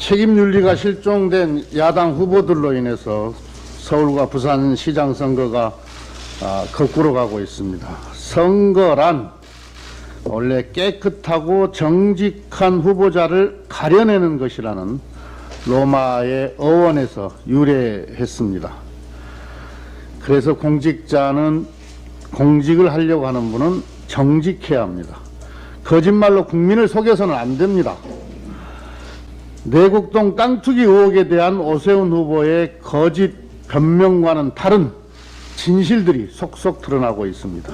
책임윤리가 실종된 야당 후보들로 인해서 서울과 부산시장 선거가 거꾸로 가고 있습니다. 선거란 원래 깨끗하고 정직한 후보자를 가려내는 것이라는 로마의 어원에서 유래했습니다. 그래서 공직을 하려고 하는 분은 정직해야 합니다. 거짓말로 국민을 속여서는 안 됩니다. 내곡동 땅 투기 의혹에 대한 오세훈 후보의 거짓 변명과는 다른 진실들이 속속 드러나고 있습니다.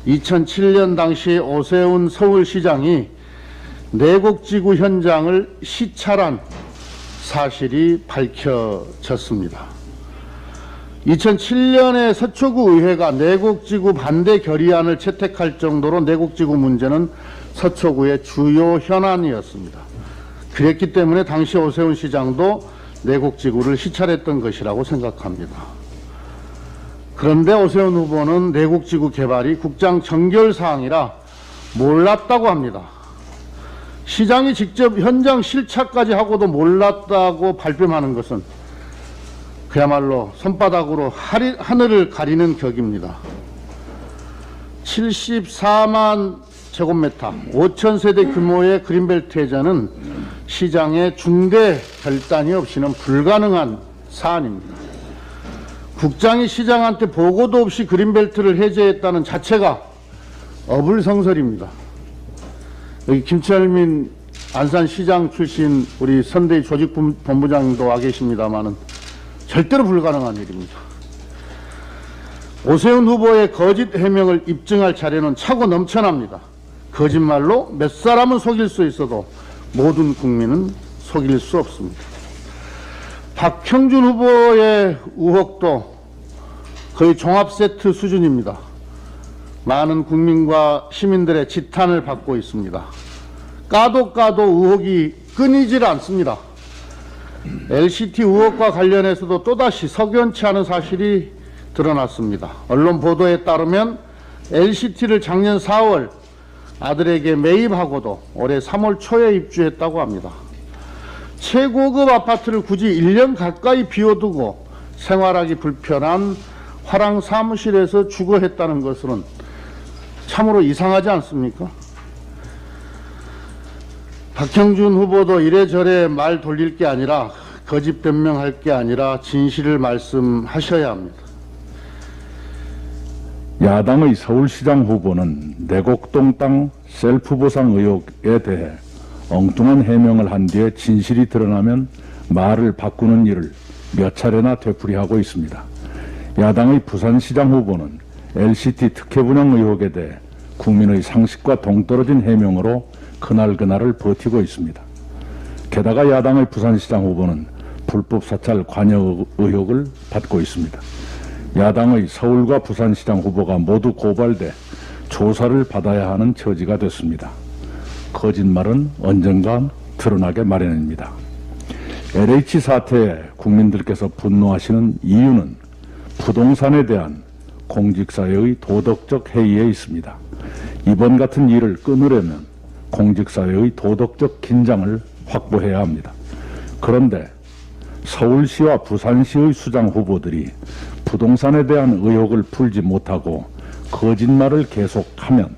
2007년 당시 오세훈 서울시장이 내곡지구 현장을 시찰한 사실이 밝혀졌습니다. 2007년에 서초구 의회가 내곡지구 반대 결의안을 채택할 정도로 내곡지구 문제는 서초구의 주요 현안이었습니다. 그랬기 때문에 당시 오세훈 시장도 내곡지구를 시찰했던 것이라고 생각합니다. 그런데 오세훈 후보는 내곡지구 개발이 국장 정결사항이라 몰랐다고 합니다. 시장이 직접 현장 실차까지 하고도 몰랐다고 발뺌하는 것은 그야말로 손바닥으로 하늘을 가리는 격입니다. 74만 제곱미터 5,000세대 규모의 그린벨트 해제는 시장의 중대 결단이 없이는 불가능한 사안입니다. 국장이 시장한테 보고도 없이 그린벨트를 해제했다는 자체가 어불성설입니다. 여기 김철민 안산시장 출신 우리 선대위 조직본부장도 와 계십니다마는 절대로 불가능한 일입니다. 오세훈 후보의 거짓 해명을 입증할 자료는 차고 넘쳐납니다. 거짓말로 몇 사람은 속일 수 있어도 모든 국민은 속일 수 없습니다. 박형준 후보의 의혹도 거의 종합세트 수준입니다. 많은 국민과 시민들의 지탄을 받고 있습니다. 까도 의혹이 끊이질 않습니다. LCT 의혹과 관련해서도 또다시 석연치 않은 사실이 드러났습니다. 언론 보도에 따르면 LCT를 작년 4월 아들에게 매입하고도 올해 3월 초에 입주했다고 합니다. 최고급 아파트를 굳이 1년 가까이 비워두고 생활하기 불편한 화랑 사무실에서 주거했다는 것은 참으로 이상하지 않습니까? 박형준 후보도 이래저래 말 돌릴 게 아니라 거짓 변명할 게 아니라 진실을 말씀하셔야 합니다. 야당의 서울시장 후보는 내곡동 땅 셀프 보상 의혹에 대해 엉뚱한 해명을 한 뒤에 진실이 드러나면 말을 바꾸는 일을 몇 차례나 되풀이하고 있습니다. 야당의 부산시장 후보는 LCT 특혜 분양 의혹에 대해 국민의 상식과 동떨어진 해명으로 그날그날을 버티고 있습니다. 게다가 야당의 부산시장 후보는 불법 사찰 관여 의혹을 받고 있습니다. 야당의 서울과 부산시장 후보가 모두 고발돼 조사를 받아야 하는 처지가 됐습니다. 거짓말은 언젠가 드러나게 마련입니다. LH 사태에 국민들께서 분노하시는 이유는 부동산에 대한 공직사회의 도덕적 해이에 있습니다. 이번 같은 일을 끊으려면 공직사회의 도덕적 긴장을 확보해야 합니다. 그런데 서울시와 부산시의 수장 후보들이 부동산에 대한 의혹을 풀지 못하고 거짓말을 계속하면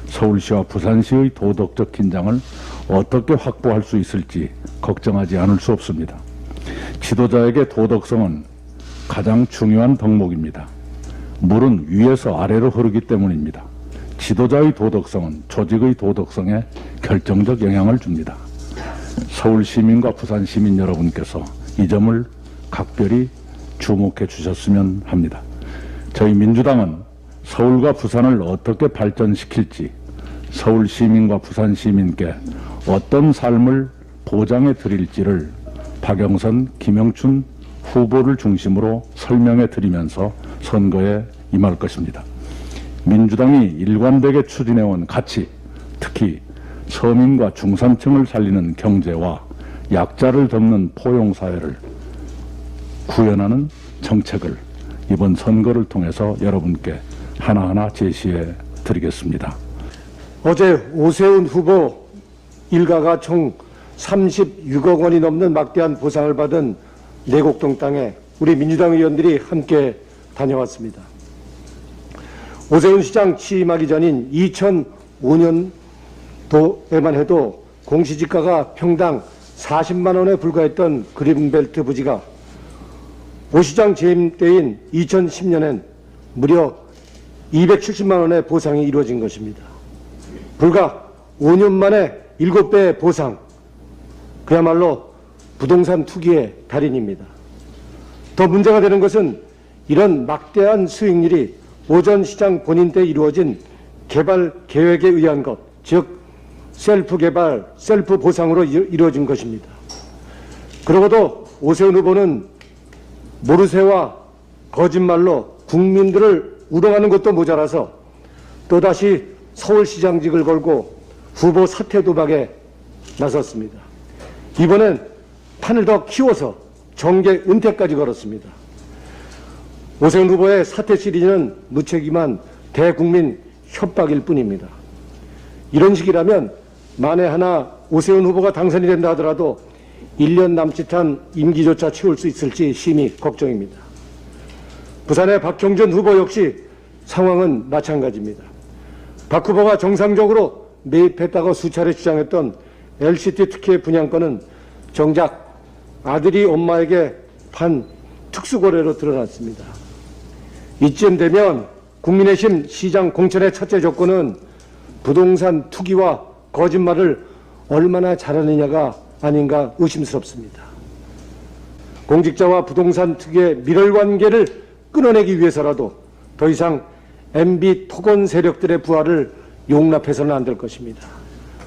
서울시와 부산시의 도덕적 긴장을 어떻게 확보할 수 있을지 걱정하지 않을 수 없습니다. 지도자에게 도덕성은 가장 중요한 덕목입니다. 물은 위에서 아래로 흐르기 때문입니다. 지도자의 도덕성은 조직의 도덕성에 결정적 영향을 줍니다. 서울 시민과 부산 시민 여러분께서 이 점을 각별히 주목해 주셨으면 합니다. 저희 민주당은 서울과 부산을 어떻게 발전시킬지, 서울 시민과 부산 시민께 어떤 삶을 보장해 드릴지를 박영선, 김영춘 후보를 중심으로 설명해 드리면서 선거에 임할 것입니다. 민주당이 일관되게 추진해온 가치, 특히 서민과 중산층을 살리는 경제와 약자를 돕는 포용사회를 구현하는 정책을 이번 선거를 통해서 여러분께 하나하나 제시해 드리겠습니다. 어제 오세훈 후보 일가가 총 36억 원이 넘는 막대한 보상을 받은 내곡동 땅에 우리 민주당 의원들이 함께 다녀왔습니다. 오세훈 시장 취임하기 전인 2005년도에만 해도 공시지가가 평당 40만 원에 불과했던 그린벨트 부지가 오 시장 재임 때인 2010년엔 무려 270만 원의 보상이 이루어진 것입니다. 불과 5년 만에 7배의 보상, 그야말로 부동산 투기의 달인입니다. 더 문제가 되는 것은 이런 막대한 수익률이 오 전 시장 본인 때 이루어진 개발 계획에 의한 것, 즉 셀프 개발, 셀프 보상으로 이루어진 것입니다. 그러고도 오세훈 후보는 모르쇠와 거짓말로 국민들을 우롱하는 것도 모자라서 또다시 서울시장직을 걸고 후보 사퇴 도박에 나섰습니다. 이번엔 판을 더 키워서 정계 은퇴까지 걸었습니다. 오세훈 후보의 사퇴 시리즈는 무책임한 대국민 협박일 뿐입니다. 이런 식이라면 만에 하나 오세훈 후보가 당선이 된다 하더라도 1년 남짓한 임기조차 채울 수 있을지 심히 걱정입니다. 부산의 박형준 후보 역시 상황은 마찬가지입니다. 박 후보가 정상적으로 매입했다고 수차례 주장했던 LCT 특혜 분양권은 정작 아들이 엄마에게 판 특수거래로 드러났습니다. 이쯤 되면 국민의힘 시장 공천의 첫째 조건은 부동산 투기와 거짓말을 얼마나 잘하느냐가 아닌가 의심스럽습니다. 공직자와 부동산 투기의 밀월관계를 끊어내기 위해서라도 더 이상 MB 토건 세력들의 부활을 용납해서는 안 될 것입니다.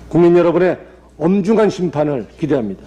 국민 여러분의 엄중한 심판을 기대합니다.